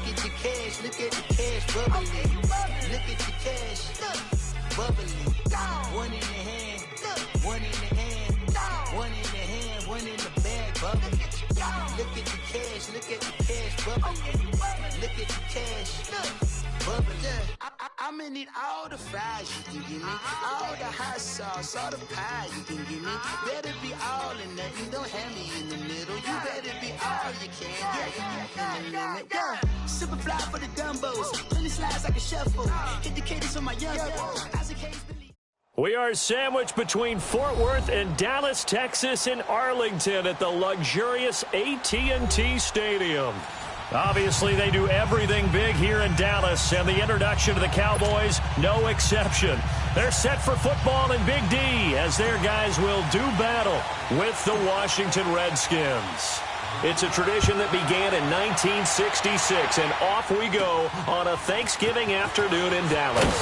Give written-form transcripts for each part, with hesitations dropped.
at your cash, look at the cash bubbling. Look at your cash, bubbling. One in the hand, one in the hand, one in the hand, one in the bag, bubbling. Look at the cash, look at the cash bubbling. Look at the cash, bubbling. I'ma need all the fries you can give me, all the hot sauce, all the pie you can give me. Better be all or nothing, don't have me in the middle. You better be all you can. Yeah. Super fly for the dumbos, plenty slides like a shuffle. Hit the cadence on my young Isaac Hayes. We are sandwiched between Fort Worth and Dallas, Texas, and Arlington at the luxurious AT&T Stadium. Obviously, they do everything big here in Dallas, and the introduction to the Cowboys, no exception. They're set for football in Big D as their guys will do battle with the Washington Redskins. It's a tradition that began in 1966, and off we go on a Thanksgiving afternoon in Dallas.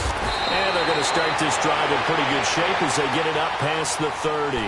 And they're going to start this drive in pretty good shape as they get it up past the 30.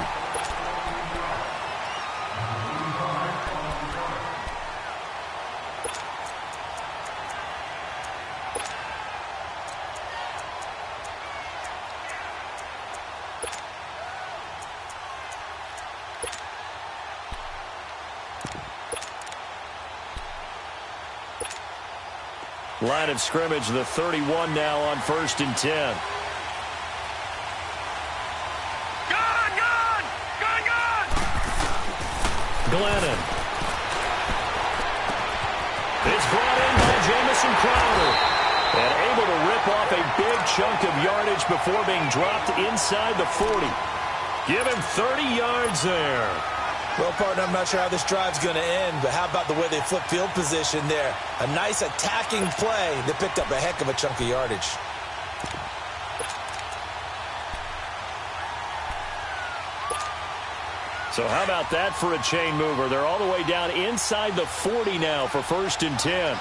Line of scrimmage, the 31 now on 1st and 10. Glennon. It's brought in by Jamison Crowder. And able to rip off a big chunk of yardage before being dropped inside the 40. Give him 30 yards there. Well, partner, I'm not sure how this drive's going to end, but how about the way they flip field position there? A nice attacking play that picked up a heck of a chunk of yardage. So how about that for a chain mover? They're all the way down inside the 40 now for 1st and 10.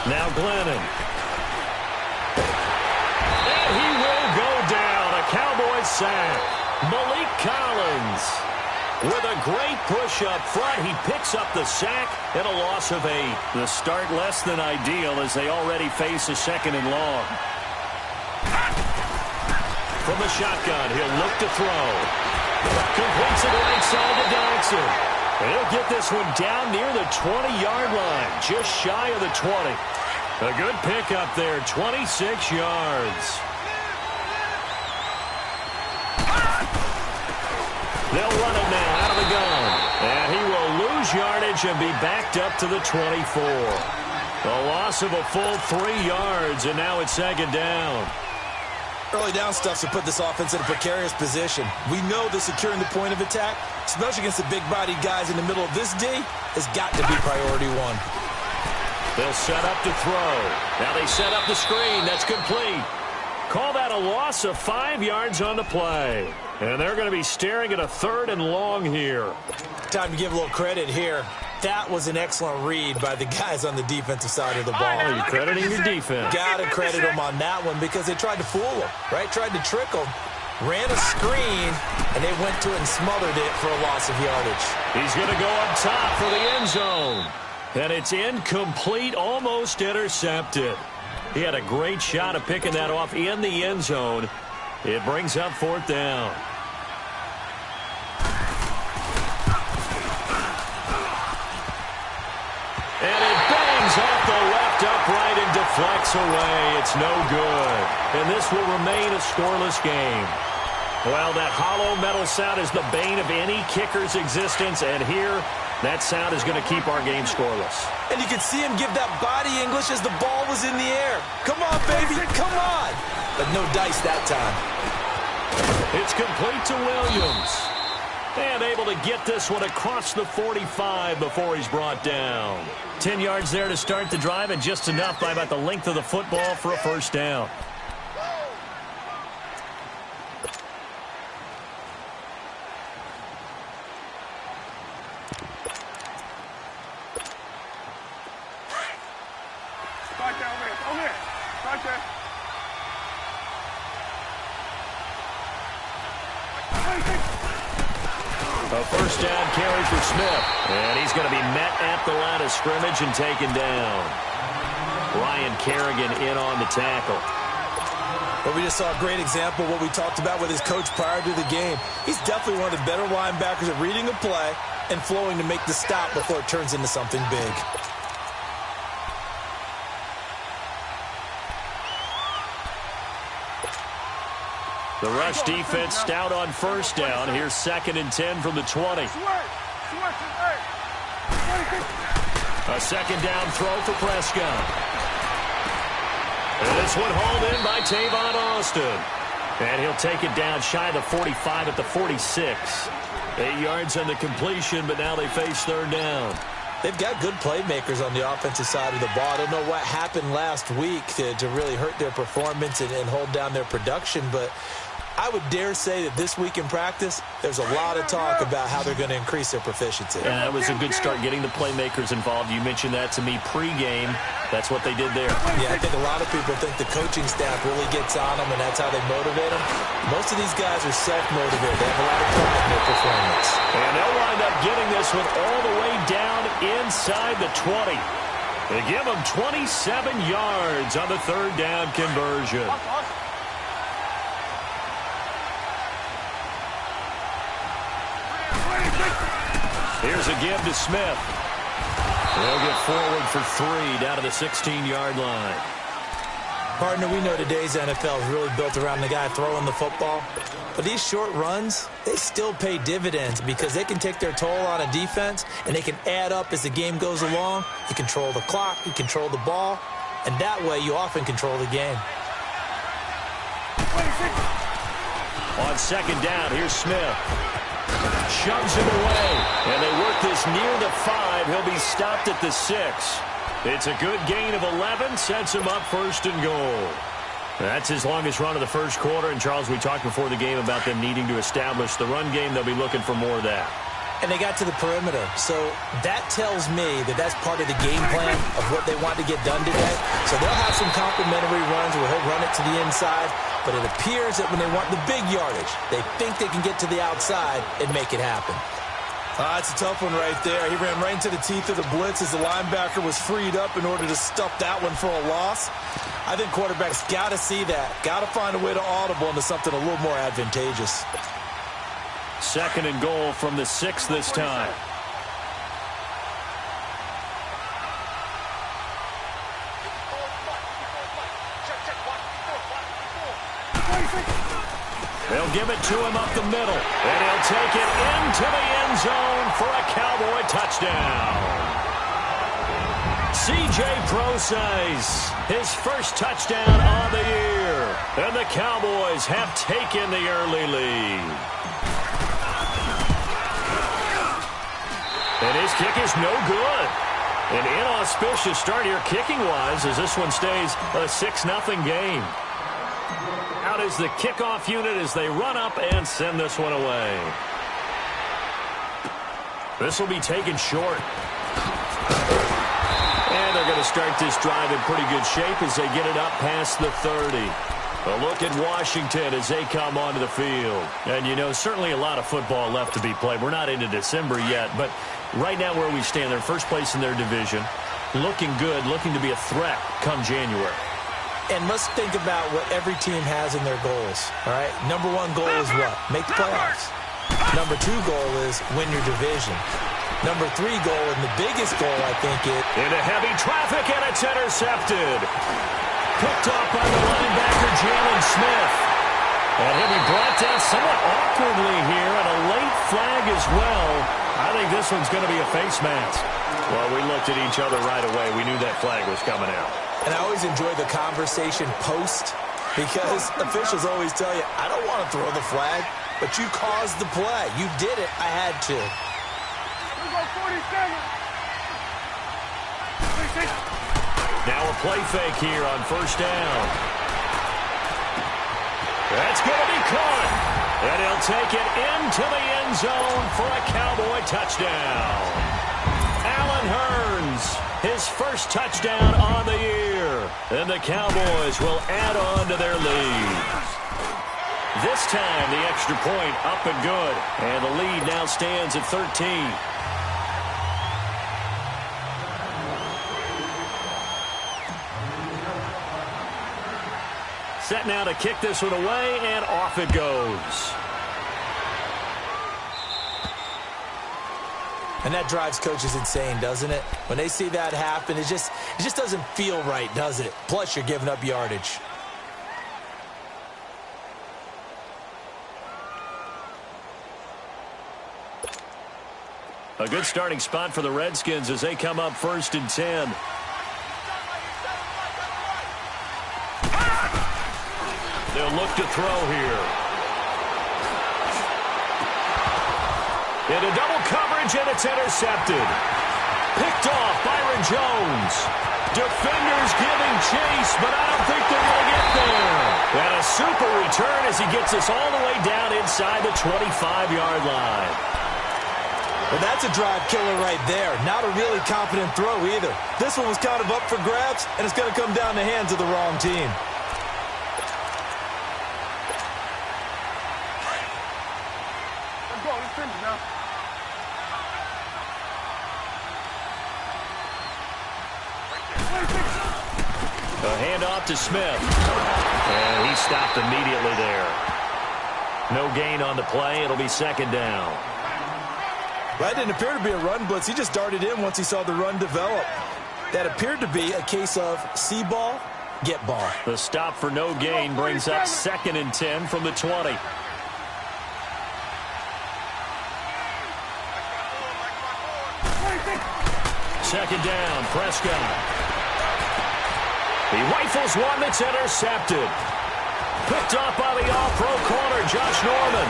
Now Glennon. And he will go down. A Cowboys sack. Malik Collins with a great push up front. He picks up the sack and a loss of 8. The start less than ideal as they already face a 2nd and long. From the shotgun, he'll look to throw. Completes it right side to Dodson. He'll get this one down near the 20-yard line, just shy of the 20. A good pickup there, 26 yards. They'll run it now out of the gun. And he will lose yardage and be backed up to the 24. A loss of a full 3 yards, and now it's 2nd down. Early down stuff to put this offense in a precarious position. We know that securing the point of attack, especially against the big-bodied guys in the middle of this D, has got to be priority 1. They'll set up to throw. Now they set up the screen. That's complete. Call that a loss of 5 yards on the play. And they're going to be staring at a 3rd and long here. Time to give a little credit here. That was an excellent read by the guys on the defensive side of the ball. You're crediting your defense. Got to credit them on that one because they tried to fool them, right? Tried to trick them. Ran a screen, and they went to it and smothered it for a loss of yardage. He's going to go up top for the end zone. And it's incomplete, almost intercepted. He had a great shot of picking that off in the end zone. It brings up 4th down. And it bangs off the left upright and deflects away. It's no good. And this will remain a scoreless game. Well, that hollow metal sound is the bane of any kicker's existence. And here, that sound is going to keep our game scoreless. And you can see him give that body English as the ball was in the air. Come on, baby, come on. But no dice that time. It's complete to Williams. And able to get this one across the 45 before he's brought down. 10 yards there to start the drive, and just enough by about the length of the football for a 1st down. A first down carry for Smith. And he's going to be met at the line of scrimmage and taken down. Ryan Kerrigan in on the tackle. Well, we just saw a great example of what we talked about with his coach prior to the game. He's definitely one of the better linebackers at reading a play and flowing to make the stop before it turns into something big. The rush defense stout on first down. Here's 2nd and 10 from the 20. A second down throw for Prescott. And this one hauled in by Tavon Austin. And he'll take it down shy of the 45 at the 46. 8 yards on the completion, but now they face third down. They've got good playmakers on the offensive side of the ball. I don't know what happened last week to really hurt their performance and hold down their production, but I would dare say that this week in practice, there's a lot of talk about how they're going to increase their proficiency. Yeah, that was a good start, getting the playmakers involved. You mentioned that to me pregame. That's what they did there. Yeah, I think a lot of people think the coaching staff really gets on them, and that's how they motivate them. Most of these guys are self-motivated. They have a lot of pride in their performance. And they'll wind up getting this one all the way down inside the 20. They give them 27 yards on the third down conversion. Here's a give to Smith. They'll get forward for 3 down to the 16-yard line. Partner, we know today's NFL is really built around the guy throwing the football. But these short runs, they still pay dividends because they can take their toll on a defense, and they can add up as the game goes along. You control the clock, you control the ball, and that way you often control the game. On second down, here's Smith. Shoves him away, and they work this near the 5. He'll be stopped at the 6. It's a good gain of 11, sets him up 1st and goal. That's his longest run of the first quarter, and Charles, we talked before the game about them needing to establish the run game. They'll be looking for more of that. And they got to the perimeter, so that tells me that that's part of the game plan of what they want to get done today. So they'll have some complimentary runs where he'll run it to the inside, but it appears that when they want the big yardage, they think they can get to the outside and make it happen. That's a tough one right there. He ran right into the teeth of the blitz as the linebacker was freed up in order to stuff that one for a loss. I think quarterbacks got to see that, got to find a way to audible into something a little more advantageous. 2nd and goal from the 6 this time. They'll give it to him up the middle, and he'll take it into the end zone for a Cowboy touchdown. C.J. Prosise, his first touchdown on the year, and the Cowboys have taken the early lead. And his kick is no good. An inauspicious start here kicking-wise as this one stays a 6-0 game. Out is the kickoff unit as they run up and send this one away. This will be taken short. And they're going to start this drive in pretty good shape as they get it up past the 30. A look at Washington as they come onto the field. And, you know, certainly a lot of football left to be played. We're not into December yet, but right now where we stand, they're first place in their division. Looking good, looking to be a threat come January. And let's think about what every team has in their goals, all right? Number 1 goal is what? Make the playoffs. Number 2 goal is win your division. Number 3 goal, and the biggest goal, I think, is... Into heavy traffic, and it's intercepted. Picked off by the linebacker, Jalen Smith. And he'll be brought down somewhat awkwardly here, and a late flag as well. I think this one's going to be a face mask. Well, we looked at each other right away. We knew that flag was coming out. And I always enjoy the conversation post because officials always tell you, I don't want to throw the flag, but you caused the play. You did it. I had to. Now a play fake here on first down. That's going to be caught. And he'll take it into the end zone for a Cowboy touchdown. Allen Hurns, his first touchdown on the year. And the Cowboys will add on to their lead. This time, the extra point up and good. And the lead now stands at 13. Set now to kick this one away, and off it goes. And that drives coaches insane, doesn't it? When they see that happen, it just doesn't feel right, does it? Plus, you're giving up yardage. A good starting spot for the Redskins as they come up 1st and 10. They'll look to throw here. Into double coverage, and it's intercepted. Picked off Byron Jones. Defenders giving chase, but I don't think they're going to get there. And a super return as he gets us all the way down inside the 25-yard line. Well, that's a drive killer right there. Not a really confident throw either. This one was kind of up for grabs, and it's going to come down the hands of the wrong team. A handoff to Smith. And he stopped immediately there. No gain on the play. It'll be 2nd down. That didn't appear to be a run blitz. He just darted in once he saw the run develop. That appeared to be a case of see ball, get ball. The stop for no gain brings up 2nd and 10 from the 20. Second down, Prescott. He rifles one that's intercepted. Picked off by the all-pro corner, Josh Norman.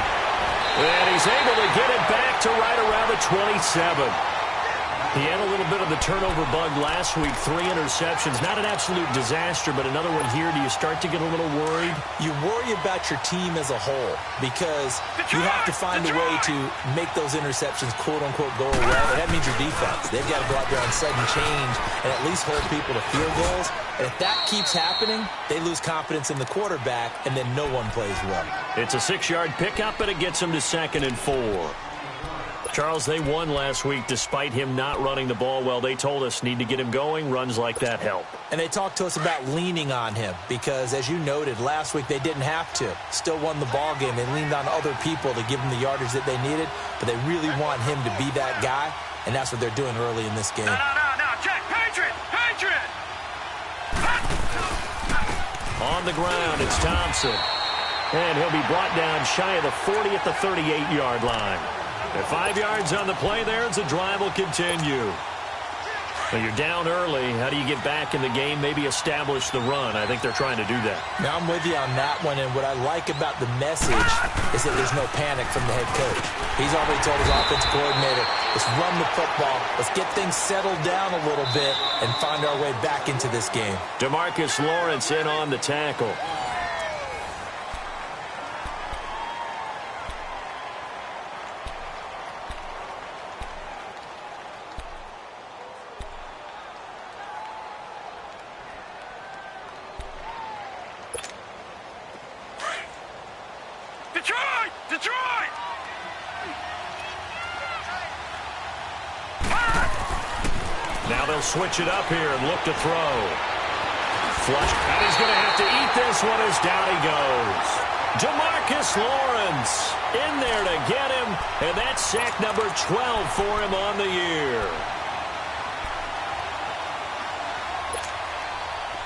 And he's able to get it back to right around the 27. He had a little bit of the turnover bug last week, 3 interceptions. Not an absolute disaster, but another one here. Do you start to get a little worried? You worry about your team as a whole because you have to find a way to make those interceptions, quote-unquote, go away. And that means your defense. They've got to go out there on sudden change and at least hold people to field goals. And if that keeps happening, they lose confidence in the quarterback, and then no one plays well. It's a 6-yard pickup, and it gets them to 2nd and 4. Charles, they won last week despite him not running the ball well. They told us need to get him going. Runs like that help. And they talked to us about leaning on him because, as you noted, last week they didn't have to. Still won the ball game. They leaned on other people to give them the yardage that they needed, but they really want him to be that guy, and that's what they're doing early in this game. No. Check. Patriot! On the ground, it's Thompson. And he'll be brought down shy of the 40 at the 38-yard line. At 5 yards on the play there, as the drive will continue. Well, you're down early. How do you get back in the game, maybe establish the run? I think they're trying to do that. Now, I'm with you on that one, and what I like about the message is that there's no panic from the head coach. He's already told his offensive coordinator, let's run the football, let's get things settled down a little bit and find our way back into this game. DeMarcus Lawrence in on the tackle. Detroit! Now they'll switch it up here and look to throw. Flush, and he's going to have to eat this one as down he goes. DeMarcus Lawrence in there to get him, and that's sack number 12 for him on the year.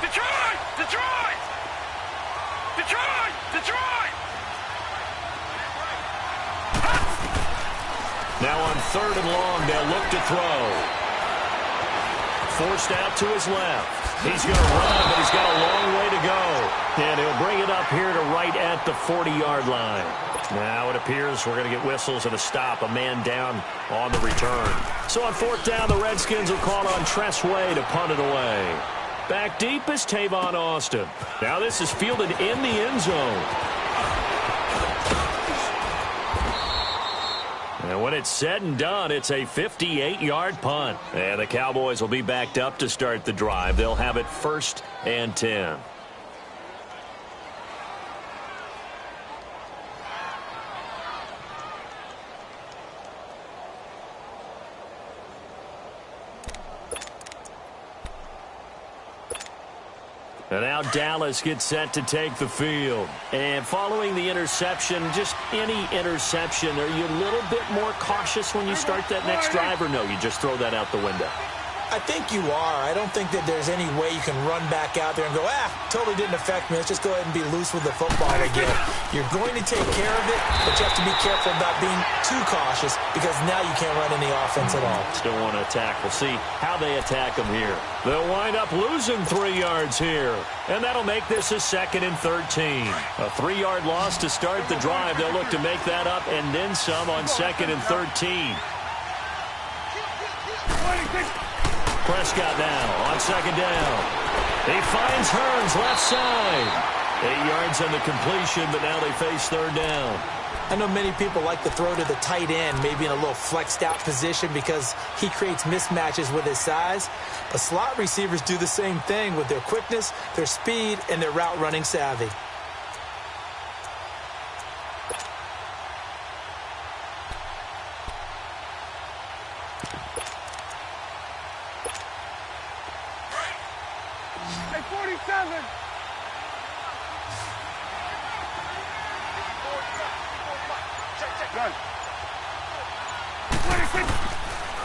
Detroit! Now on 3rd and long, they'll look to throw. Forced out to his left. He's going to run, but he's got a long way to go. And he'll bring it up here to right at the 40-yard line. Now it appears we're going to get whistles and a stop. A man down on the return. So on 4th down, the Redskins will call on Tress Way to punt it away. Back deep is Tavon Austin. Now this is fielded in the end zone. And when it's said and done, it's a 58-yard punt. And the Cowboys will be backed up to start the drive. They'll have it 1st and 10. And now Dallas gets set to take the field. And following the interception, just any interception, are you a little bit more cautious when you start that next drive, or no, you just throw that out the window? I think you are. I don't think that there's any way you can run back out there and go, totally didn't affect me. Let's just go ahead and be loose with the football again. You're going to take care of it, but you have to be careful about being too cautious because now you can't run any offense at all. Still want to attack. We'll see how they attack them here. They'll wind up losing 3 yards here, and that'll make this a 2nd and 13. A 3-yard loss to start the drive. They'll look to make that up and then some on 2nd and 13. Prescott now on 2nd down. He finds Hearns left side. 8 yards on the completion, but now they face 3rd down. I know many people like to throw to the tight end, maybe in a little flexed out position because he creates mismatches with his size. But slot receivers do the same thing with their quickness, their speed, and their route running savvy.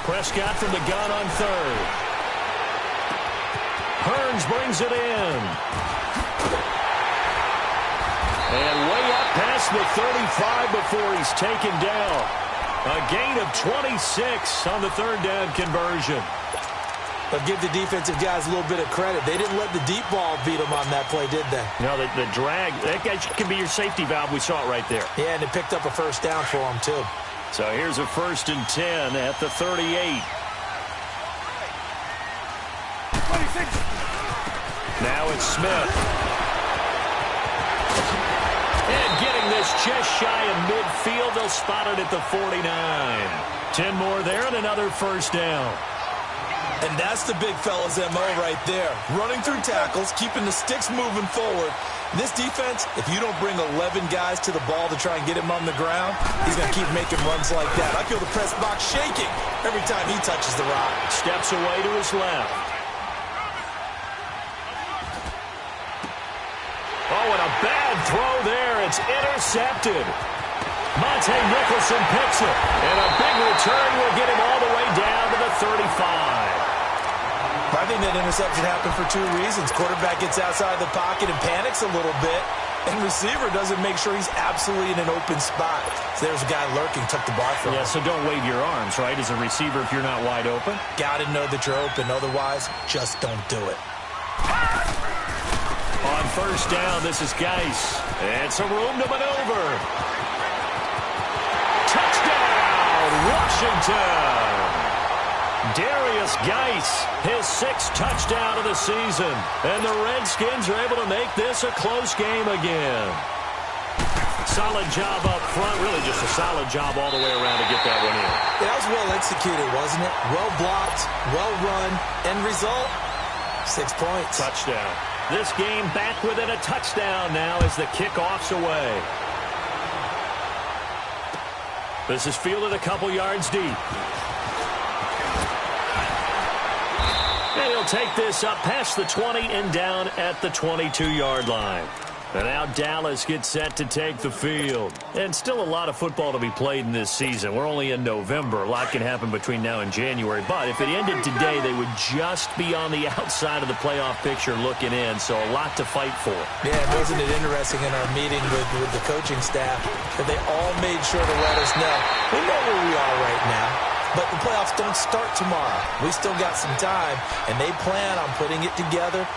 Prescott from the gun on 3rd. Hearns brings it in. And way up past the 35 before he's taken down. A gain of 26 on the 3rd down conversion. But give the defensive guys a little bit of credit. They didn't let the deep ball beat them on that play, did they? No, the drag, that guy can be your safety valve. We saw it right there. Yeah, and it picked up a 1st down for them, too. So here's a 1st and 10 at the 38. Now it's Smith. And getting this just shy of midfield, they'll spot it at the 49. 10 more there and another 1st down. And that's the big fella's MO right there. Running through tackles, keeping the sticks moving forward. This defense, if you don't bring 11 guys to the ball to try and get him on the ground, he's going to keep making runs like that. I feel the press box shaking every time he touches the rock. Steps away to his left. Oh, and a bad throw there. It's intercepted. Monte Nicholson picks it. And a big return will get him all the way down to the 35. I think that interception happened for 2 reasons. Quarterback gets outside the pocket and panics a little bit, and receiver doesn't make sure he's absolutely in an open spot. So there's a guy lurking, took the bar from him. Yeah, so don't wave your arms, right, as a receiver if you're not wide open. Got to know that you're open. Otherwise, just don't do it. On 1st down, this is Geis. And some room to maneuver. Touchdown, Washington! Darius Geis, his 6th touchdown of the season. And the Redskins are able to make this a close game again. Solid job up front. Really just a solid job all the way around to get that one in. Yeah, that was well executed, wasn't it? Well blocked, well run. End result, 6 points. Touchdown. This game back within a touchdown now as the kickoff's away. This is fielded a couple yards deep. And he'll take this up past the 20 and down at the 22-yard line. And now Dallas gets set to take the field. And still a lot of football to be played in this season. We're only in November. A lot can happen between now and January. But if it ended today, they would just be on the outside of the playoff picture looking in. So a lot to fight for. Yeah, wasn't it interesting in our meeting with the coaching staff that they all made sure to let us know, we know where we are right now. But the playoffs don't start tomorrow. We still got some time, and they plan on putting it together,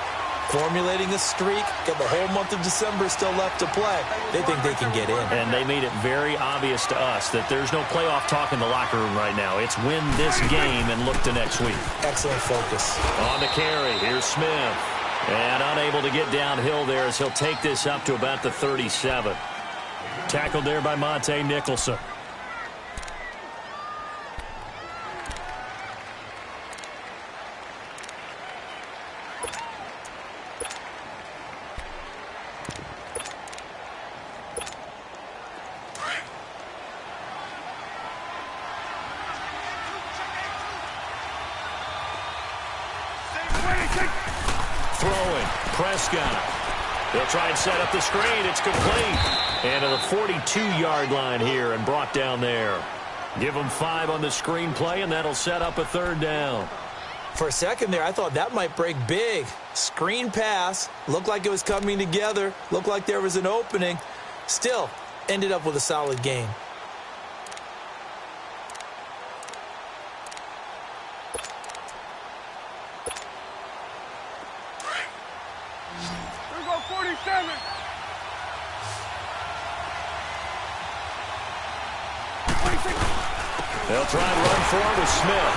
formulating a streak, got the whole month of December still left to play. They think they can get in. And they made it very obvious to us that there's no playoff talk in the locker room right now. It's win this game and look to next week. Excellent focus. On the carry, here's Smith. And unable to get downhill there as he'll take this up to about the 37. Tackled there by Monte Nicholson. Prescott. They'll try and set up the screen. It's complete. And to the 42-yard line here and brought down there. Give them 5 on the screen play, and that'll set up a third down. For a second there, I thought that might break big. Screen pass. Looked like it was coming together. Looked like there was an opening. Still, ended up with a solid game. Here we go, 47. They'll try and run for it with Smith.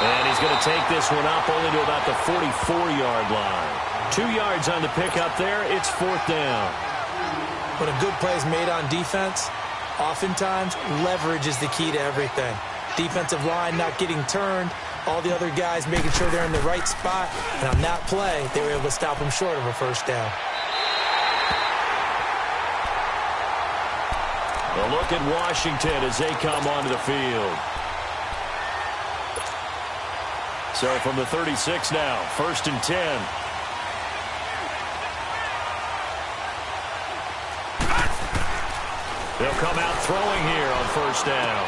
And he's going to take this one up only to about the 44-yard line. 2 yards on the pickup there. It's 4th down. When a good play is made on defense, oftentimes leverage is the key to everything. Defensive line not getting turned, all the other guys making sure they're in the right spot. And on that play, they were able to stop him short of a first down. A look at Washington as they come onto the field. So from the 36 now, 1st and 10. They'll come out throwing here on 1st down.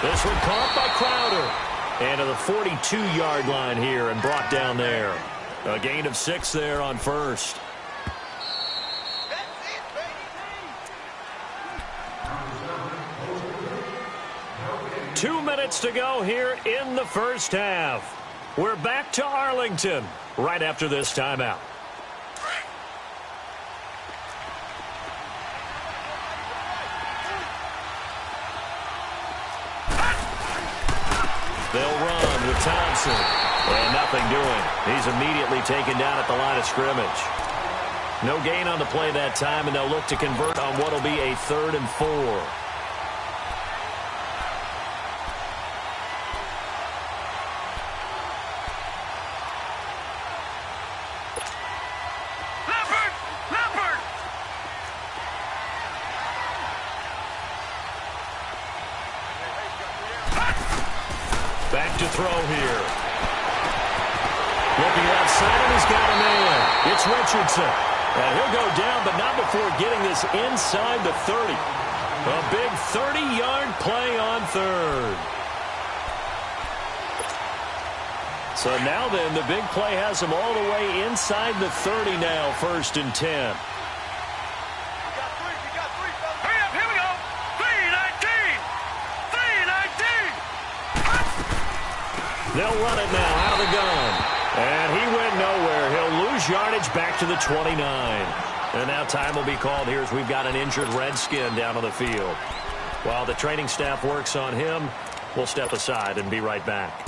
This one caught by Crowder. And to the 42-yard line here and brought down there. A gain of 6 there on 1st. Two minutes to go here in the first half. We're back to Arlington right after this timeout. They'll run with Thompson. And nothing doing. He's immediately taken down at the line of scrimmage. No gain on the play that time, and they'll look to convert on what will be a 3rd and 4. Back to throw here. Looking outside, and he's got a man. It's Richardson. And he'll go down, but not before getting this inside the 30. A big 30-yard play on 3rd. So now then, the big play has him all the way inside the 30 now, 1st and 10. They'll run it now out of the gun. And he went nowhere. He'll lose yardage back to the 29. And now time will be called here as we've got an injured Redskin down on the field. While the training staff works on him, we'll step aside and be right back.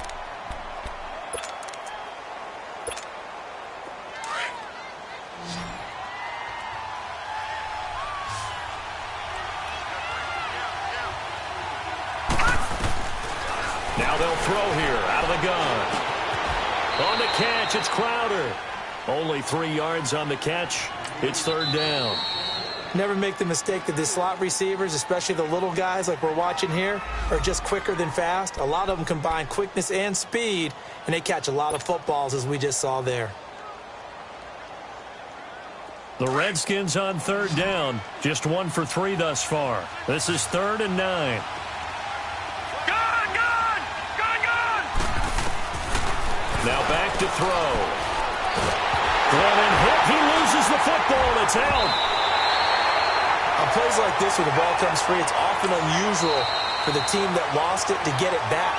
Now they'll throw here out of the gun. On the catch, it's Crowder. Only 3 yards on the catch. It's 3rd down. Never make the mistake that the slot receivers, especially the little guys like we're watching here, are just quicker than fast. A lot of them combine quickness and speed, and they catch a lot of footballs, as we just saw there. The Redskins on 3rd down. Just 1 for 3 thus far. This is 3rd and 9. Now back to throw. Glennon hit. He loses the football. It's out. On plays like this where the ball comes free, it's often unusual for the team that lost it to get it back.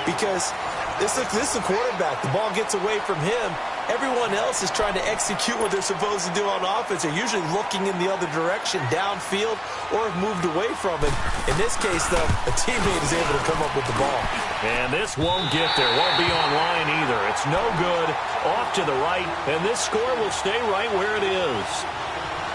Because this is a quarterback. The ball gets away from him. Everyone else is trying to execute what they're supposed to do on offense. They're usually looking in the other direction, downfield, or have moved away from it. In this case, though, a teammate is able to come up with the ball. And this won't get there. Won't be on line either. It's no good. Off to the right, and this score will stay right where it is.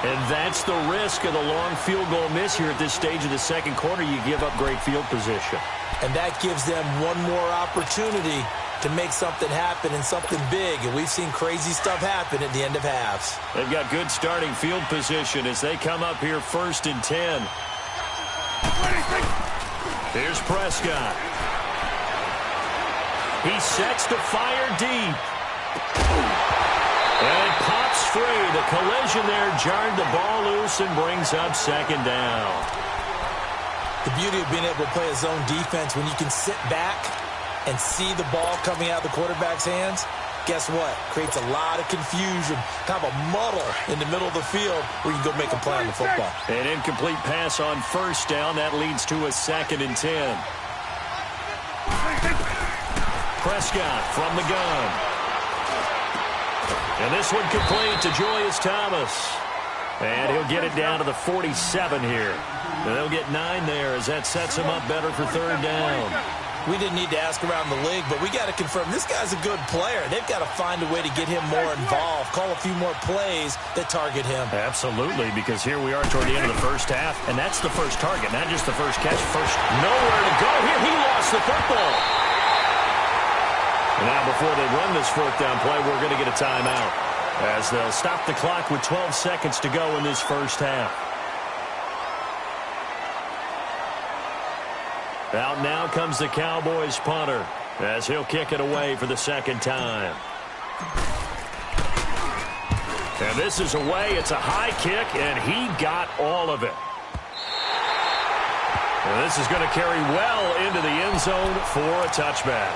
And that's the risk of the long field goal miss here at this stage of the second quarter. You give up great field position. And that gives them one more opportunity to make something happen and something big. And we've seen crazy stuff happen at the end of halves. They've got good starting field position as they come up here 1st and 10. Here's Prescott. He sets to fire deep. And three. The collision there jarred the ball loose and brings up second down. The beauty of being able to play a zone defense when you can sit back and see the ball coming out of the quarterback's hands, guess what? Creates a lot of confusion, kind of a muddle in the middle of the field where you can go make a play on the football. An incomplete pass on first down. That leads to a 2nd and 10. Prescott from the gun. And this one complete to Julius Thomas. And he'll get it down to the 47 here. And they'll get 9 there as that sets him up better for third down. We didn't need to ask around the league, but we got to confirm this guy's a good player. They've got to find a way to get him more involved, call a few more plays that target him. Absolutely, because here we are toward the end of the first half, and that's the first target, not just the first catch. First, nowhere to go here. He lost the football. And now before they run this fourth down play, we're going to get a timeout as they'll stop the clock with 12 seconds to go in this first half. Out now comes the Cowboys punter as he'll kick it away for the second time. And this is away. It's a high kick, and he got all of it. And this is going to carry well into the end zone for a touchback.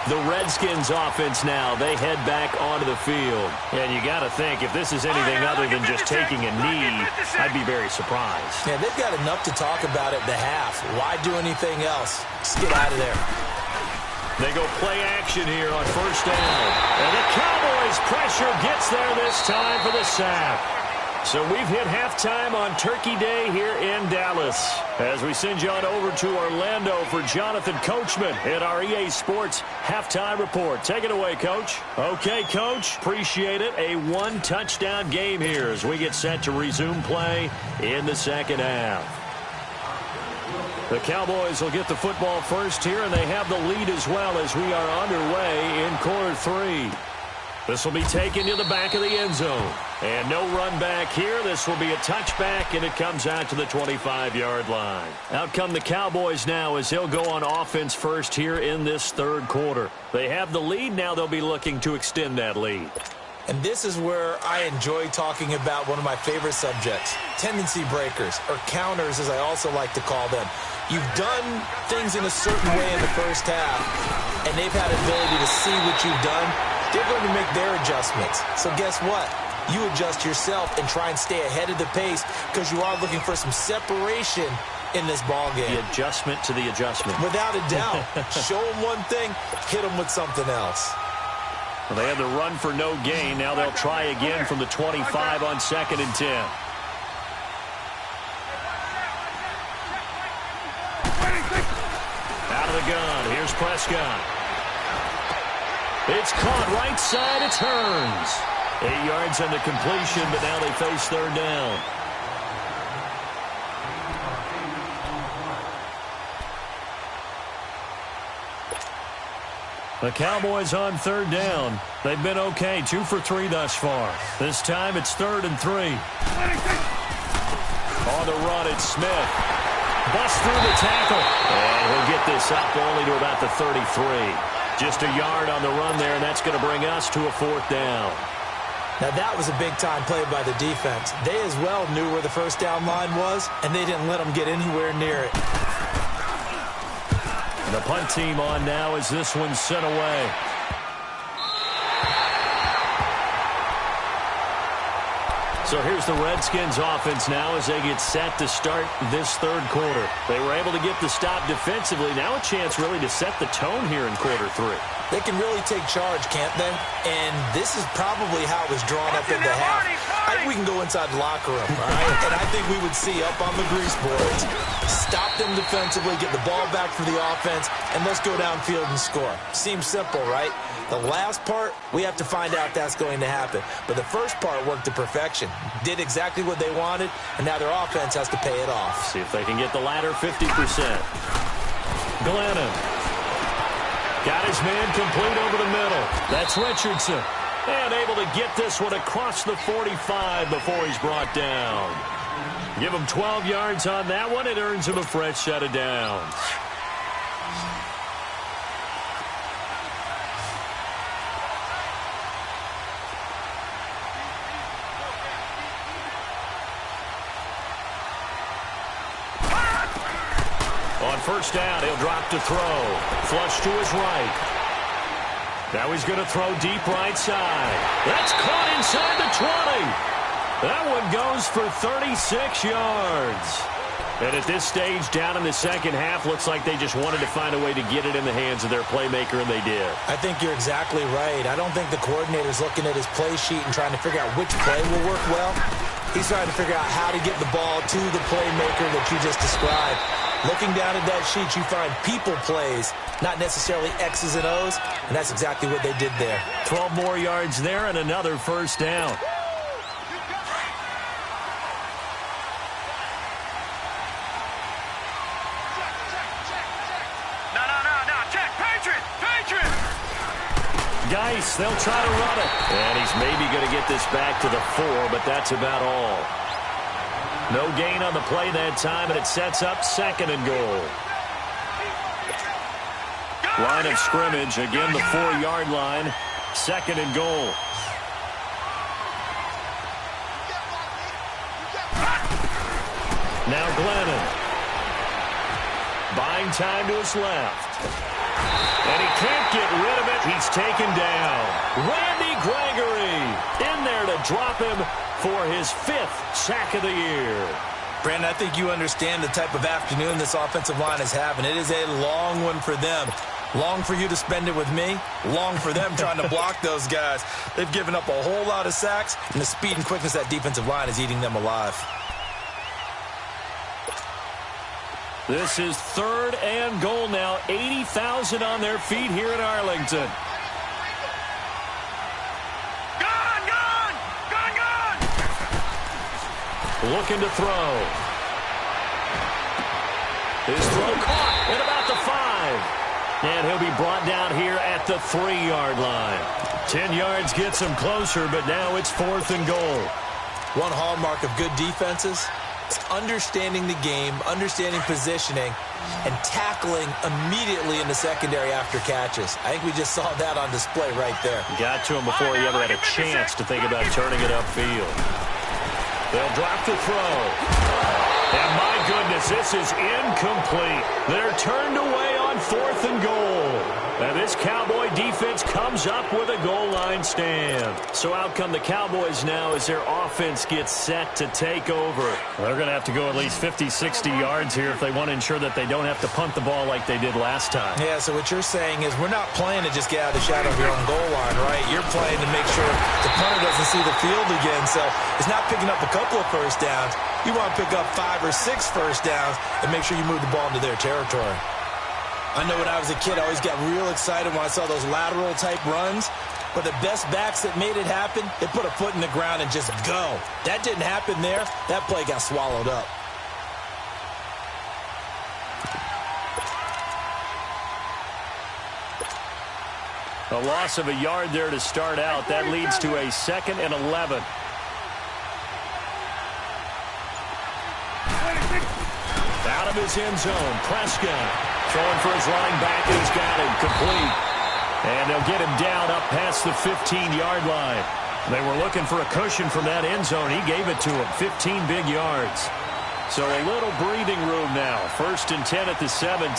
The Redskins offense now, they head back onto the field. And you got to think, if this is anything other than just taking a knee, I'd be very surprised. Yeah, they've got enough to talk about at the half. Why do anything else? Just get out of there. They go play action here on first down. And the Cowboys pressure gets there this time for the sack. So we've hit halftime on Turkey Day here in Dallas. As we send you on over to Orlando for Jonathan Coachman at our EA Sports Halftime Report. Take it away, Coach. Okay, Coach. Appreciate it. A one-touchdown game here as we get set to resume play in the second half. The Cowboys will get the football first here, and they have the lead as well as we are underway in quarter 3. This will be taken to the back of the end zone. And no run back here. This will be a touchback, and it comes out to the 25-yard line. Out come the Cowboys now as they'll go on offense first here in this third quarter. They have the lead. Now they'll be looking to extend that lead. And this is where I enjoy talking about one of my favorite subjects, tendency breakers, or counters as I also like to call them. You've done things in a certain way in the first half, and they've had the ability to see what you've done. They're going to make their adjustments. So guess what? You adjust yourself and try and stay ahead of the pace because you are looking for some separation in this ball game. The adjustment to the adjustment. Without a doubt. Show them one thing, hit them with something else. Well, they had the run for no gain. Now they'll try again from the 25 on 2nd and 10. Out of the gun. Here's Prescott. It's caught right side. It's Hearns. 8 yards on the completion, but now they face third down. The Cowboys on third down. They've been okay, 2 for 3 thus far. This time it's 3rd and 3. On the run, it's Smith. Busts through the tackle. And he'll get this up only to about the 33. Just a yard on the run there, and that's going to bring us to a 4th down. Now, that was a big-time play by the defense. They as well knew where the first down line was, and they didn't let them get anywhere near it. And the punt team on now as this one's sent away. So here's the Redskins offense now as they get set to start this third quarter. They were able to get the stop defensively. Now a chance really to set the tone here in quarter 3. They can really take charge, can't they? And this is probably how it was drawn up in the half. I think we can go inside the locker room, all right? And I think we would see up on the grease boards, stop them defensively, get the ball back for the offense, and let's go downfield and score. Seems simple, right? The last part, we have to find out that's going to happen. But the first part worked to perfection. Did exactly what they wanted, and now their offense has to pay it off. See if they can get the latter 50%. Glennon. Got his man complete over the middle. That's Richardson. And able to get this one across the 45 before he's brought down. Give him 12 yards on that one. It earns him a fresh set of downs. On first down, he'll drop to throw. Flush to his right. Now he's going to throw deep right side. That's caught inside the 20. That one goes for 36 yards. And at this stage, down in the second half, looks like they just wanted to find a way to get it in the hands of their playmaker, and they did. I think you're exactly right. I don't think the coordinator's looking at his play sheet and trying to figure out which play will work well. He's trying to figure out how to get the ball to the playmaker that you just described. Looking down at that sheet, you find people plays, not necessarily X's and O's, and that's exactly what they did there. 12 more yards there and another first down. Geis, they'll try to run it. And he's maybe going to get this back to the 4, but that's about all. No gain on the play that time, and it sets up second and goal. Line of scrimmage, again the 4-yard line, second and goal. Now Glennon. Buying time to his left. And he can't get rid of it. He's taken down. Randy Gregory in there to drop him for his 5th sack of the year. Brandon, I think you understand the type of afternoon this offensive line is having. It is a long one for them. Long for you to spend it with me. Long for them trying to block those guys. They've given up a whole lot of sacks, and the speed and quickness of that defensive line is eating them alive. This is 3rd and goal now. 80,000 on their feet here in Arlington. Gone! Looking to throw. His throw caught at about the 5. And he'll be brought down here at the 3-yard line. 10 yards gets him closer, but now it's 4th and goal. One hallmark of good defenses is understanding the game, understanding positioning, and tackling immediately in the secondary after catches. I think we just saw that on display right there. Got to him before he ever had a chance to think about turning it upfield. They'll drop the throw. And my goodness, this is incomplete. They're turned away on 4th and goal. And this Cowboy defense comes up with a goal line stand. So out come the Cowboys now as their offense gets set to take over. They're going to have to go at least 50, 60 yards here if they want to ensure that they don't have to punt the ball like they did last time. Yeah, so what you're saying is we're not playing to just get out of the shadow of your own goal line, right? You're playing to make sure the punter doesn't see the field again. So it's not picking up a couple of first downs. You want to pick up 5 or 6 first downs and make sure you move the ball into their territory. I know when I was a kid, I always got real excited when I saw those lateral-type runs. But the best backs that made it happen, they put a foot in the ground and just go. That didn't happen there. That play got swallowed up. A loss of a yard there to start out. That leads to a 2nd and 11. Out of his end zone, Prescott. Throwing for his line back, and he's got him complete. And they'll get him down up past the 15-yard line. They were looking for a cushion from that end zone. He gave it to him, 15 big yards. So a little breathing room now. 1st and 10 at the 17.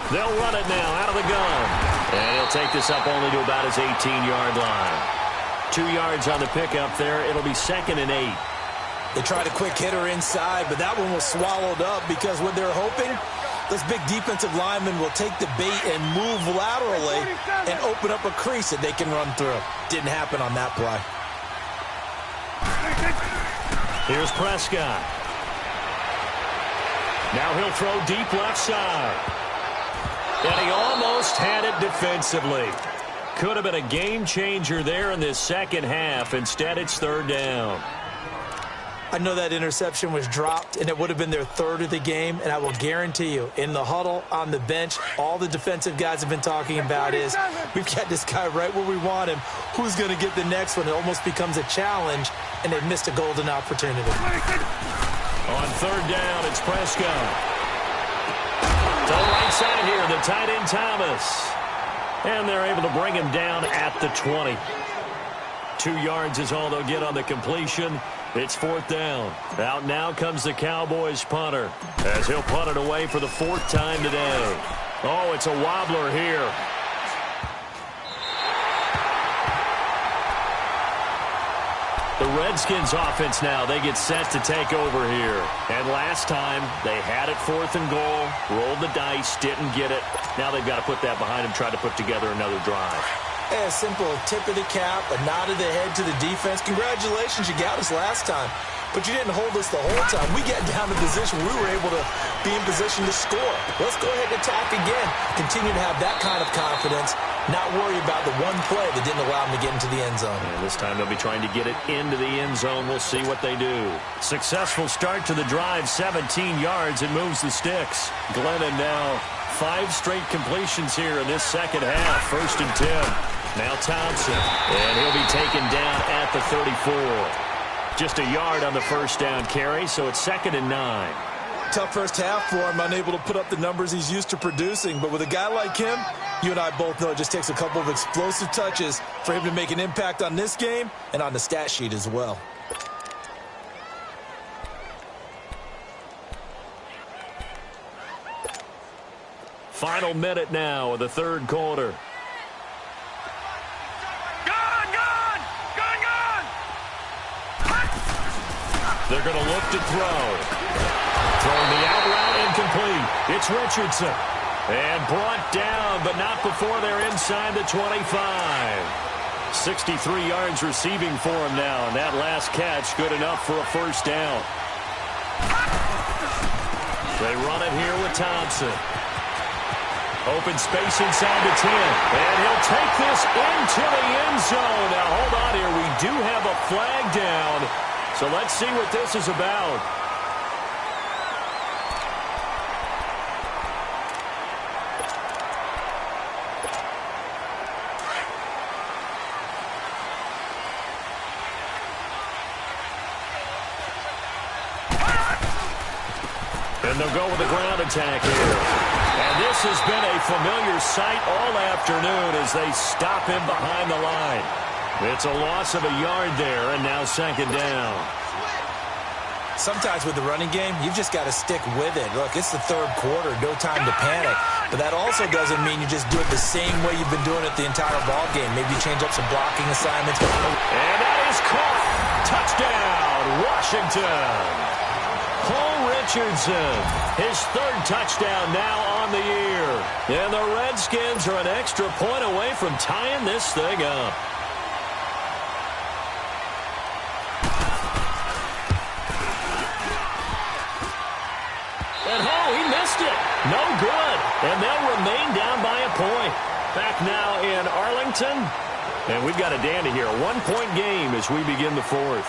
They'll run it now out of the gun. And he'll take this up only to about his 18-yard line. 2 yards on the pickup there. It'll be 2nd and 8. They tried a quick hitter inside, but that one was swallowed up because what they're hoping, those big defensive linemen will take the bait and move laterally and open up a crease that they can run through. Didn't happen on that play. Here's Prescott. Now he'll throw deep left side. And he almost had it defensively. Could have been a game changer there in this second half. Instead, it's 3rd down. I know that interception was dropped, and it would have been their 3rd of the game, and I will guarantee you, in the huddle, on the bench, all the defensive guys have been talking about is, we've got this guy right where we want him. Who's going to get the next one? It almost becomes a challenge, and they've missed a golden opportunity. On 3rd down, it's Prescott. To the right side here, the tight end Thomas. And they're able to bring him down at the 20. 2 yards is all they'll get on the completion. It's fourth down. Out now comes the Cowboys punter, as he'll punt it away for the fourth time today. Oh, it's a wobbler here. The Redskins offense now, they get set to take over here. And last time, they had it fourth and goal, rolled the dice, didn't get it. Now they've got to put that behind them, try to put together another drive. A simple tip of the cap, a nod of the head to the defense. Congratulations, you got us last time. But you didn't hold us the whole time. We got down to position. We were able to be in position to score. Let's go ahead and attack again. Continue to have that kind of confidence. Not worry about the one play that didn't allow them to get into the end zone. And this time they'll be trying to get it into the end zone. We'll see what they do. Successful start to the drive, 17 yards. It moves the sticks. Glennon now 5 straight completions here in this second half. First and 10. Now Thompson. And he'll be taken down at the 34. Just a yard on the first down carry, so it's 2nd and 9. Tough first half for him, unable to put up the numbers he's used to producing. But with a guy like him, you and I both know it just takes a couple of explosive touches for him to make an impact on this game and on the stat sheet as well. Final minute now of the third quarter. They're going to look to throw. Throwing the out route incomplete. It's Richardson. And brought down, but not before they're inside the 25. 63 yards receiving for him now. And that last catch good enough for a first down. They run it here with Thompson. Open space inside the 10. And he'll take this into the end zone. Now, hold on here. We do have a flag down. So let's see what this is about. And they'll go with the ground attack here. And this has been a familiar sight all afternoon as they stop him behind the line. It's a loss of a yard there, and now 2nd down. Sometimes with the running game, you've just got to stick with it. Look, it's the third quarter, no time to panic. But that also doesn't mean you just do it the same way you've been doing it the entire ball game. Maybe you change up some blocking assignments. And that is caught. Touchdown, Washington. Paul Richardson, his 3rd touchdown now on the year. And the Redskins are an extra point away from tying this thing up. No good. And they'll remain down by a point. Back now in Arlington. And we've got a dandy here. A 1-point game as we begin the 4th.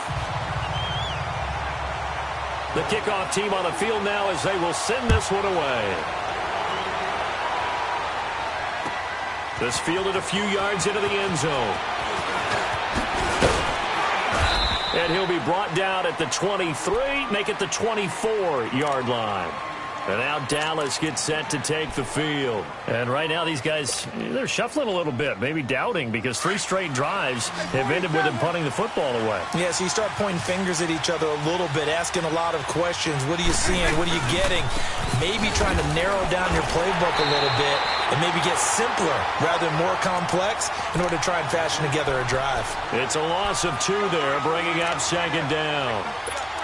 The kickoff team on the field now as they will send this one away. This fielded a few yards into the end zone. And he'll be brought down at the 23, make it the 24-yard line. And now Dallas gets set to take the field. And right now these guys, they're shuffling a little bit, maybe doubting, because 3 straight drives have ended with them punting the football away. Yeah, so you start pointing fingers at each other a little bit, asking a lot of questions. What are you seeing? What are you getting? Maybe trying to narrow down your playbook a little bit and maybe get simpler rather than more complex in order to try and fashion together a drive. It's a loss of 2 there, bringing up 2nd down.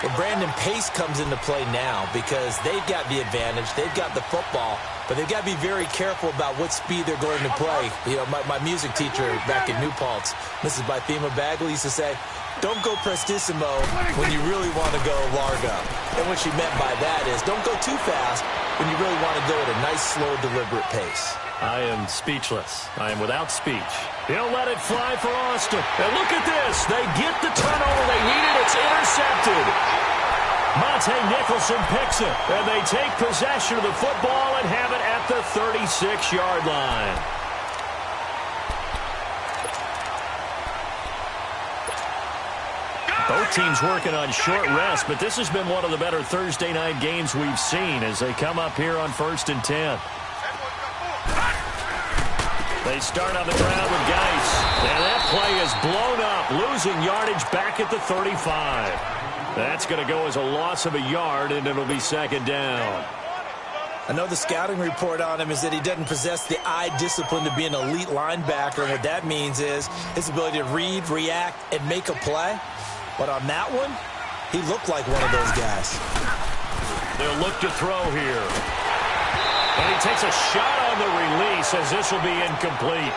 Well, Brandon, pace comes into play now because they've got the advantage. They've got the football, but they've got to be very careful about what speed they're going to play. You know, my music teacher back in New Paltz, Mrs. Bythema Bagley, used to say, don't go prestissimo when you really want to go largo. And what she meant by that is don't go too fast when you really want to go at a nice, slow, deliberate pace. I am speechless. I am without speech. He'll let it fly for Austin. And look at this. They get the turnover they needed. It's intercepted. Monte Nicholson picks it. And they take possession of the football and have it at the 36-yard line. Both teams working on short rest, but this has been one of the better Thursday night games we've seen as they come up here on 1st and 10. They start on the ground with Geis. And that play is blown up, losing yardage back at the 35. That's going to go as a loss of a yard, and it'll be second down. I know the scouting report on him is that he doesn't possess the eye discipline to be an elite linebacker. And what that means is his ability to read, react, and make a play. But on that one, he looked like one of those guys. They'll look to throw here. And he takes a shot on the release as this will be incomplete.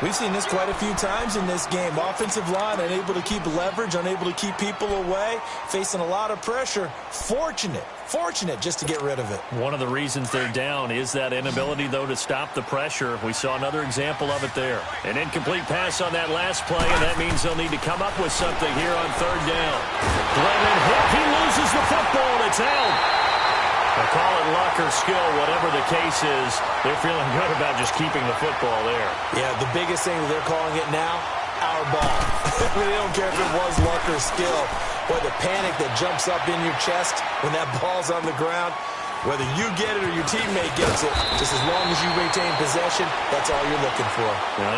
We've seen this quite a few times in this game. Offensive line unable to keep leverage, unable to keep people away, facing a lot of pressure. Fortunate just to get rid of it. One of the reasons they're down is that inability, though, to stop the pressure. We saw another example of it there. An incomplete pass on that last play, and that means they'll need to come up with something here on third down. Glennon hit. He loses the football, and it's out. They call it luck or skill, whatever the case is. They're feeling good about just keeping the football there. Yeah, the biggest thing that they're calling it now, our ball. They don't care if it was luck or skill. Boy, the panic that jumps up in your chest when that ball's on the ground, whether you get it or your teammate gets it, just as long as you retain possession, that's all you're looking for.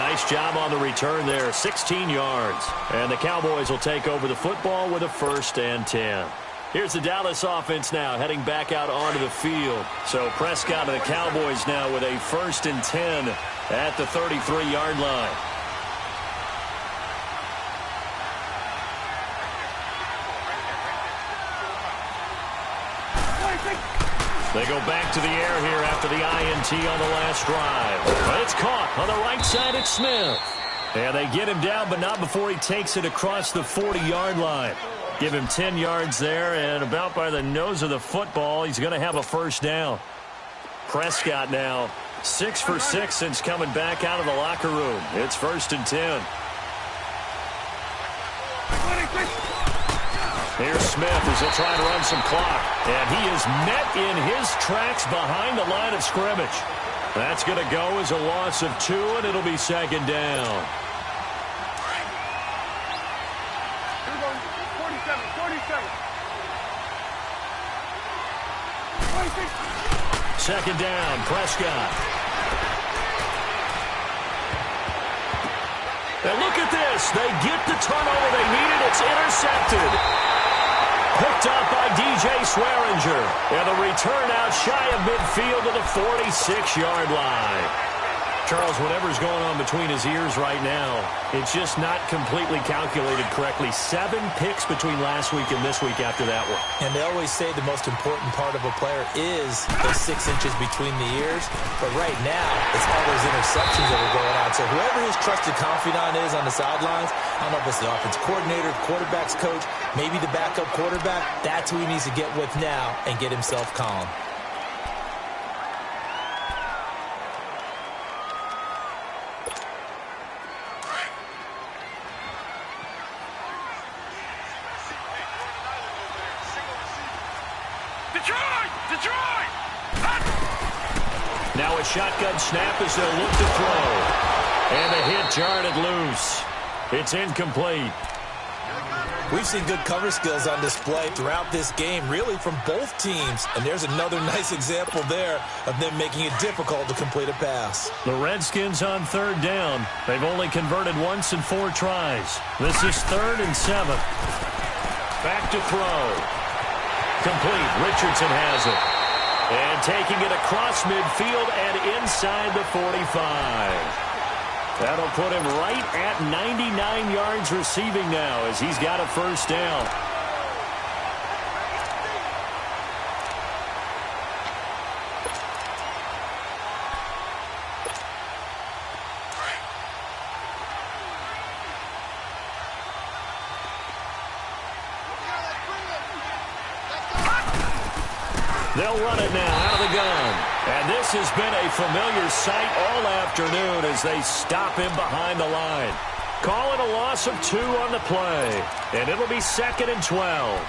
Nice job on the return there, 16 yards. And the Cowboys will take over the football with a 1st and 10. Here's the Dallas offense now heading back out onto the field. So Prescott and the Cowboys now with a 1st and 10 at the 33-yard line. They go back to the air here after the INT on the last drive. But it's caught on the right side. It's Smith. And they get him down, but not before he takes it across the 40-yard line. Give him 10 yards there, and about by the nose of the football, he's going to have a 1st down. Prescott now 6 for 6 since coming back out of the locker room. It's 1st and 10. Here's Smith as he'll try to run some clock. And he is met in his tracks behind the line of scrimmage. That's going to go as a loss of 2, and it'll be 2nd down. 2nd down, Prescott. And look at this. They get the turnover they needed. It's intercepted. Picked up by DJ Swearinger. And the return out shy of midfield to the 46-yard line. Charles, whatever's going on between his ears right now, it's just not completely calculated correctly. 7 picks between last week and this week after that one. And they always say the most important part of a player is those 6 inches between the ears. But right now, it's all those interceptions that are going on. So whoever his trusted confidant is on the sidelines, I don't know if it's the offense coordinator, the quarterback's coach, maybe the backup quarterback, that's who he needs to get with now and get himself calm. Detroit! Now a shotgun snap as they'll look to throw. And the hit jarred loose. It's incomplete. We've seen good cover skills on display throughout this game, really from both teams. And there's another nice example there of them making it difficult to complete a pass. The Redskins on 3rd down. They've only converted once in 4 tries. This is 3rd and 7. Back to throw. Complete. Richardson has it. And taking it across midfield and inside the 45. That'll put him right at 99 yards receiving now as he's got a 1st down. They'll run it now out of the gun. And this has been a familiar sight all afternoon as they stop him behind the line. Call it a loss of 2 on the play. And it'll be 2nd and 12.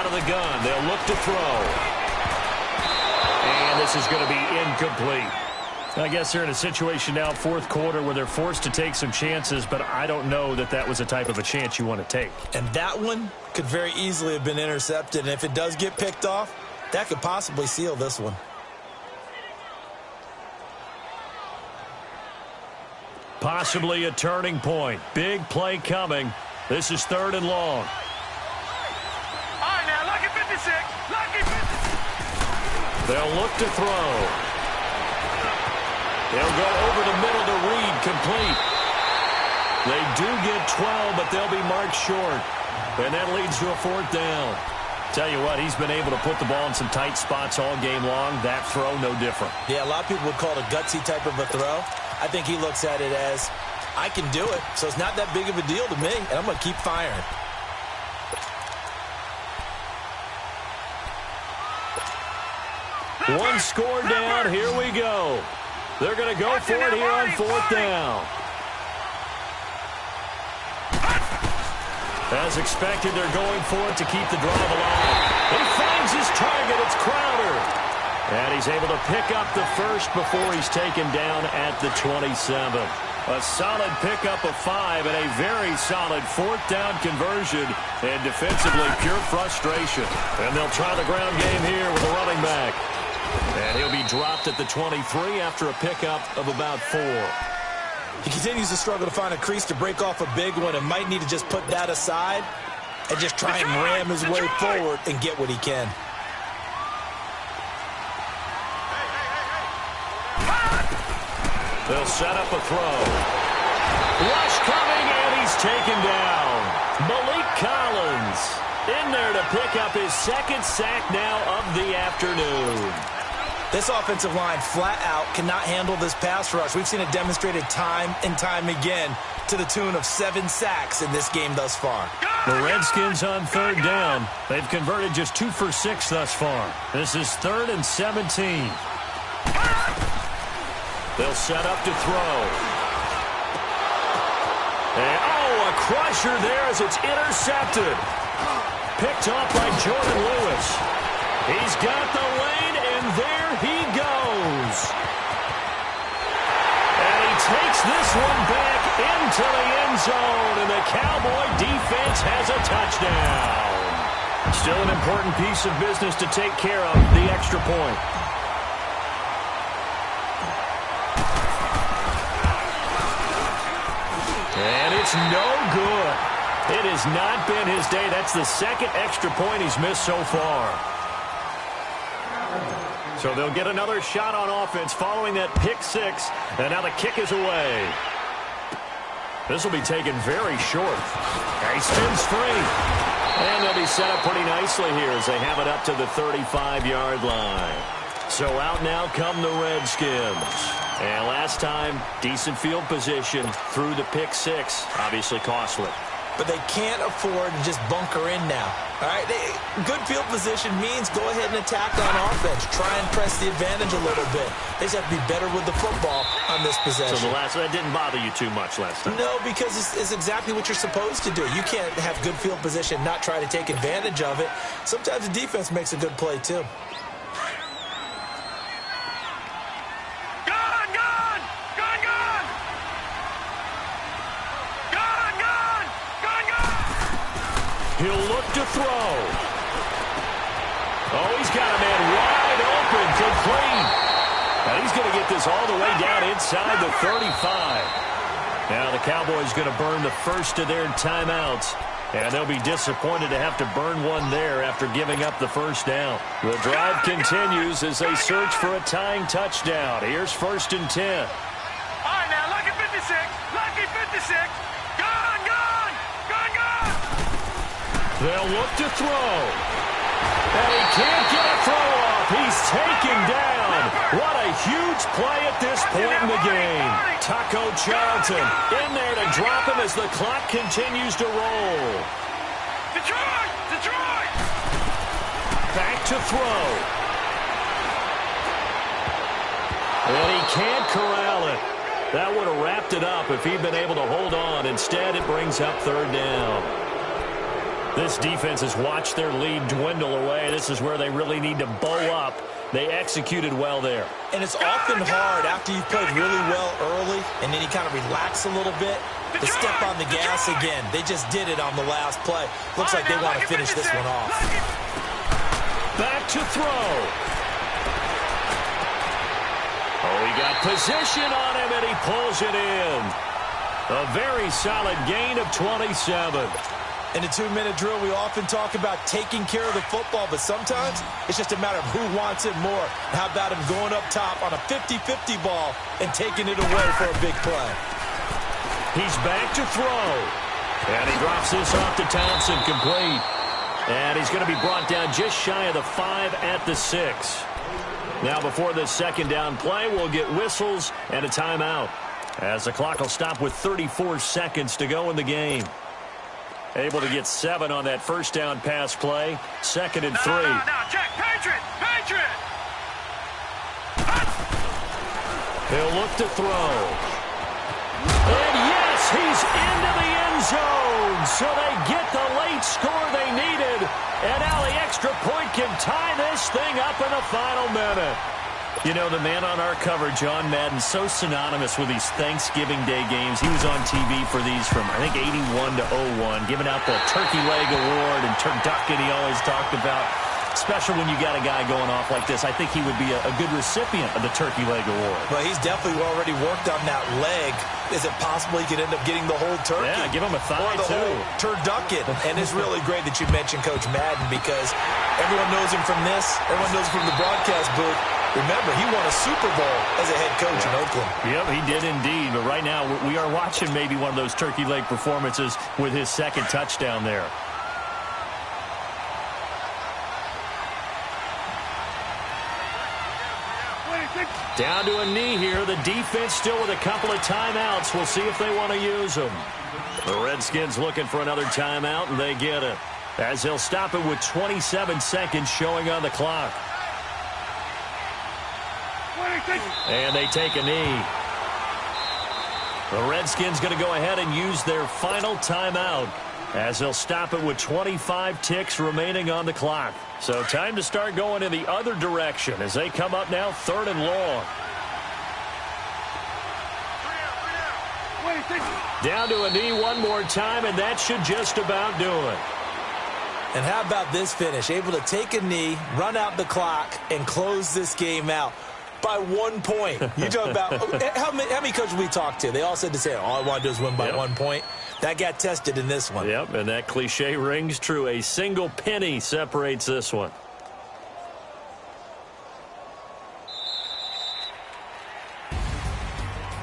The gun. They'll look to throw. And this is going to be incomplete. I guess they're in a situation now, fourth quarter, where they're forced to take some chances, but I don't know that that was the type of a chance you want to take. And that one could very easily have been intercepted, and if it does get picked off, that could possibly seal this one. Possibly a turning point. Big play coming. This is 3rd and long. All right, now, lucky 56. Lucky 56. They'll look to throw. They'll go over the middle to Reed, complete. They do get 12, but they'll be marked short. And that leads to a 4th down. Tell you what, he's been able to put the ball in some tight spots all game long. That throw, no different. Yeah, a lot of people would call it a gutsy type of a throw. I think he looks at it as, I can do it, so it's not that big of a deal to me, and I'm going to keep firing. One score down, here we go. They're going to go for it here on 4th down. As expected, they're going for it to keep the drive alive. He finds his target. It's Crowder. And he's able to pick up the first before he's taken down at the 27. A solid pickup of 5 and a very solid 4th down conversion. And defensively, pure frustration. And they'll try the ground game here with a running back. And he'll be dropped at the 23 after a pickup of about 4. He continues to struggle to find a crease to break off a big one and might need to just put that aside and just try and ram his way forward and get what he can. They'll set up a throw. Rush coming, and he's taken down. Malik Collins in there to pick up his 2nd sack now of the afternoon. This offensive line flat out cannot handle this pass rush. We've seen it demonstrated time and time again to the tune of 7 sacks in this game thus far. The Redskins on 3rd down. They've converted just 2 for 6 thus far. This is 3rd and 17. They'll set up to throw. And, a crusher there as it's intercepted. Picked off by Jordan Lewis. He's got the lane, and there he goes. And he takes this one back into the end zone, and the Cowboy defense has a touchdown. Still an important piece of business to take care of, the extra point. And it's no good. It has not been his day. That's the 2nd extra point he's missed so far. So they'll get another shot on offense following that pick 6. And now the kick is away. This will be taken very short. He spins free. And they'll be set up pretty nicely here as they have it up to the 35-yard line. So out now come the Redskins. And last time, decent field position through the pick 6. Obviously costly. But they can't afford to just bunker in now. All right, good field position means go ahead and attack on offense. Try and press the advantage a little bit. They just have to be better with the football on this possession. So that didn't bother you too much last time? No, because it's exactly what you're supposed to do. You can't have good field position, not try to take advantage of it. Sometimes the defense makes a good play, too. He'll look to throw. Oh, he's got a man wide open, complete. And he's going to get this all the way down inside the 35. Now the Cowboys going to burn the first of their timeouts. And they'll be disappointed to have to burn one there after giving up the first down. The drive continues as they search for a tying touchdown. Here's 1st and 10. All right, now, lucky 56. Lucky 56. Gone, gone, gone, gone. They'll look to throw. And he can't get a throw off. He's taken down. What a huge play at this point in the game. Taco Charlton in there to drop him as the clock continues to roll. Detroit! Detroit! Back to throw. And he can't corral it. That would have wrapped it up if he'd been able to hold on. Instead, it brings up 3rd down. This defense has watched their lead dwindle away. This is where they really need to bow up They executed well there. And it's often hard after you've played really well early and then you kind of relax a little bit to step on the gas again. They just did it on the last play. Looks like they want to finish this one off. Back to throw. Oh, he got position on him, and he pulls it in. A very solid gain of 27. In a 2-minute drill, we often talk about taking care of the football, but sometimes it's just a matter of who wants it more. How about him going up top on a 50-50 ball and taking it away for a big play? He's back to throw. And he drops this off to Thompson, complete. And he's going to be brought down just shy of the 5 at the 6. Now, before this second down play, we'll get whistles and a timeout, as the clock will stop with 34 seconds to go in the game. Able to get 7 on that first down pass play. 2nd and 3. No, check. Patriot! He'll look to throw. And yes, he's into the end zone. So they get the late score they needed. And now the extra point can tie this thing up in the final minute. You know, the man on our cover, John Madden, so synonymous with these Thanksgiving Day games. He was on TV for these from, I think, 81 to 01, giving out the Turkey Leg Award and turducken he always talked about. Special when you got a guy going off like this. I think he would be a good recipient of the Turkey Leg Award. Well, he's definitely already worked on that leg. Is it possible he could end up getting the whole turkey? Yeah, give him a thigh, or the too. whole turducken. And it's really great that you mentioned Coach Madden, because everyone knows him from this. Everyone knows him from the broadcast booth. Remember, he won a Super Bowl as a head coach in Oakland. Yep, he did indeed. But right now, we are watching maybe one of those turkey leg performances with his second touchdown there. Down to a knee here. The defense still with a couple of timeouts. We'll see if they want to use them. The Redskins looking for another timeout, and they get it, as they'll stop it with 27 seconds showing on the clock. And they take a knee. The Redskins going to go ahead and use their final timeout, as they'll stop it with 25 ticks remaining on the clock. So time to start going in the other direction as they come up now 3rd and long. Down to a knee one more time, and that should just about do it. And how about this finish? Able to take a knee, run out the clock, and close this game out by 1 point. You talk about how many coaches we talked to? They all said the same. All I want to do is win by 1 point. That got tested in this one. Yep, and that cliche rings true. A single penny separates this one.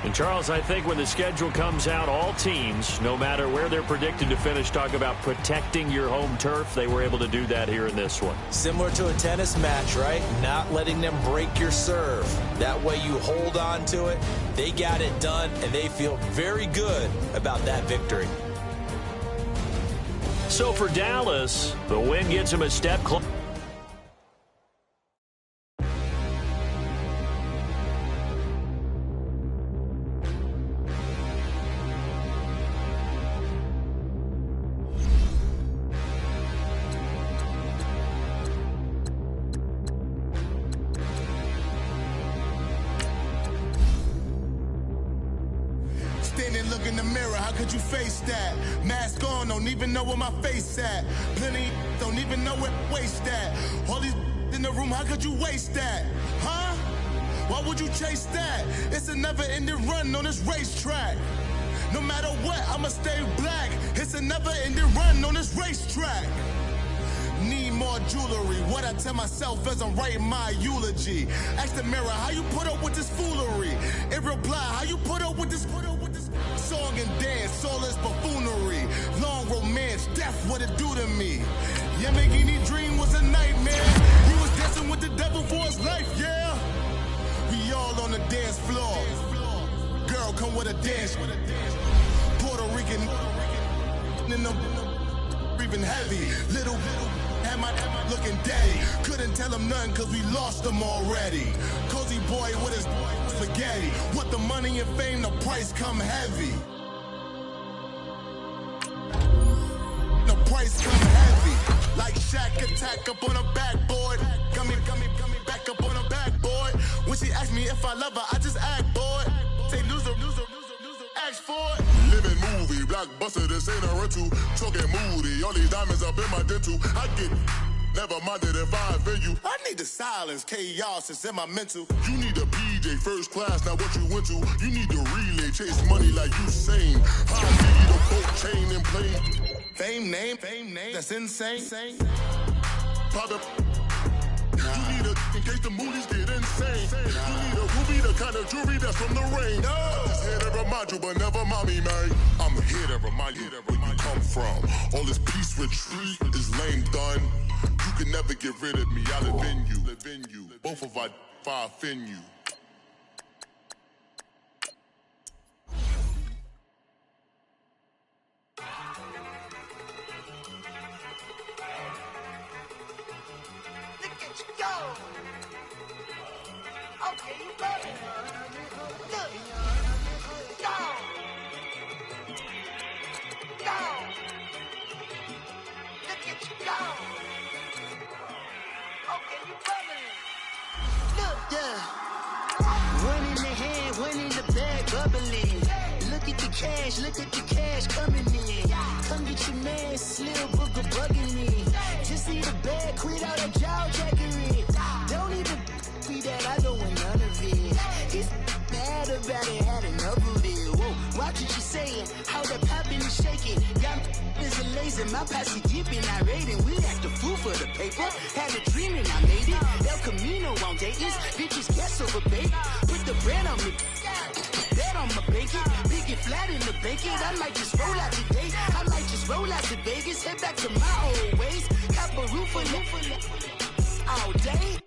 And, Charles, I think when the schedule comes out, all teams, no matter where they're predicted to finish, talk about protecting your home turf. They were able to do that here in this one. Similar to a tennis match, right? Not letting them break your serve. That way you hold on to it. They got it done, and they feel very good about that victory. So for Dallas, the win gets them a step closer. Look in the mirror, how could you face that? Mask on, don't even know where my face at. Plenty don't even know where waste at. All these in the room, how could you waste that? Huh? Why would you chase that? It's a never-ending run on this racetrack. No matter what, I'ma stay black. It's a never-ending run on this racetrack. Need more jewelry. What I tell myself as I'm writing my eulogy. Ask the mirror, how you put up with this foolery? It reply, how you put up with this song and dance, all this buffoonery. Long romance, death, what it do to me? Yamagini dream was a nightmare. He was dancing with the devil for his life, yeah. We all on the dance floor. Girl, come with a dance. Puerto Rican in the breathing heavy. Little had my looking daddy. Couldn't tell him nothing cause we lost him already. Cozy boy with his spaghetti. With the money and fame, the price come heavy. The price come heavy. Like Shaq attack up on a backboard. Got me back up on a When she asked me if I love her, I just act bored. Say loser, ask for it. Living movie, blockbuster, this ain't a rental. Talking moody, all these diamonds up in my dental. I get never minded if I offend you. I need the silence, chaos is in my mental. You need a PJ, first class, not what you went to. You need the relay, chase money like you sane. High need a boat, chain and plane. Fame name, that's insane. Pop you need a in case the movies get insane. You need a ruby, the kind of jewelry that's from the rain. I'm just here to remind you, but never mind me, man. I'm here to remind you where you come from. All this peace retreat is lame done. You can never get rid of me. I live in you. Both of our fire offend you. Okay, you ready? Look. Go. Look at you go. Okay, you ready? Look, yeah. One in the hand, one in the bag, bubbling. Look at the cash coming in. Come get your man, Slim Booger bugging me. Just see the bag, quit all that jaw jackery. Don't even be that, I don't want none of it. He's mad about it, had enough of it. Whoa, watch what you saying, how that poppin' and shaking. Got is a lazy, my posse dipping, I raiding. We act a fool for the paper. Had a dream and I made it. El Camino on Dayton's, bitches guess over bait. Put the brand on me. Bet on my bacon, big it flat in the bacon. I might just roll out today. I might just roll out to Vegas, head back to my old ways. Cop a roof for all day.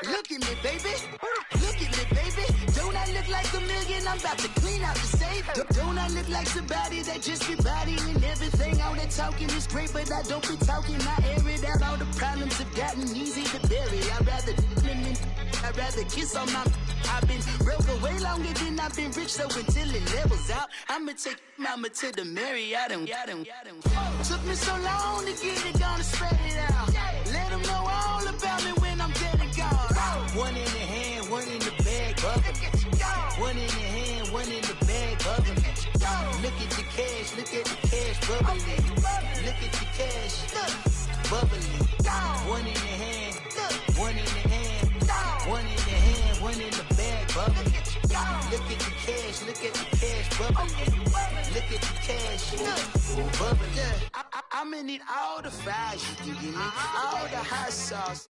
Look at me, baby. Look at me, baby. Don't I look like a million? I'm about to clean out the safe. Don't I look like somebody that just be bodying everything? All that talking is great, but I don't be talking. I air it out. All the problems have gotten easy to bury. I'd rather kiss on my. I've been broke way longer than I've been rich, so until it levels out, I'ma take mama to the Marriott and took me so long to get it, gonna spread it out. Let them know all about me when I'm dead and gone. One in the hand, one in the bag, bubbling. One in the hand, one in the bag, bubbling. Look at the cash, bubbling. Look at the cash, bubbling. One in the hand, one in the hand, one in the hand, one in the bag, bubbling. Look at the cash, bubbling. Look at the cash, bubbling. I'ma need all the fries you can give me, all the hot sauce.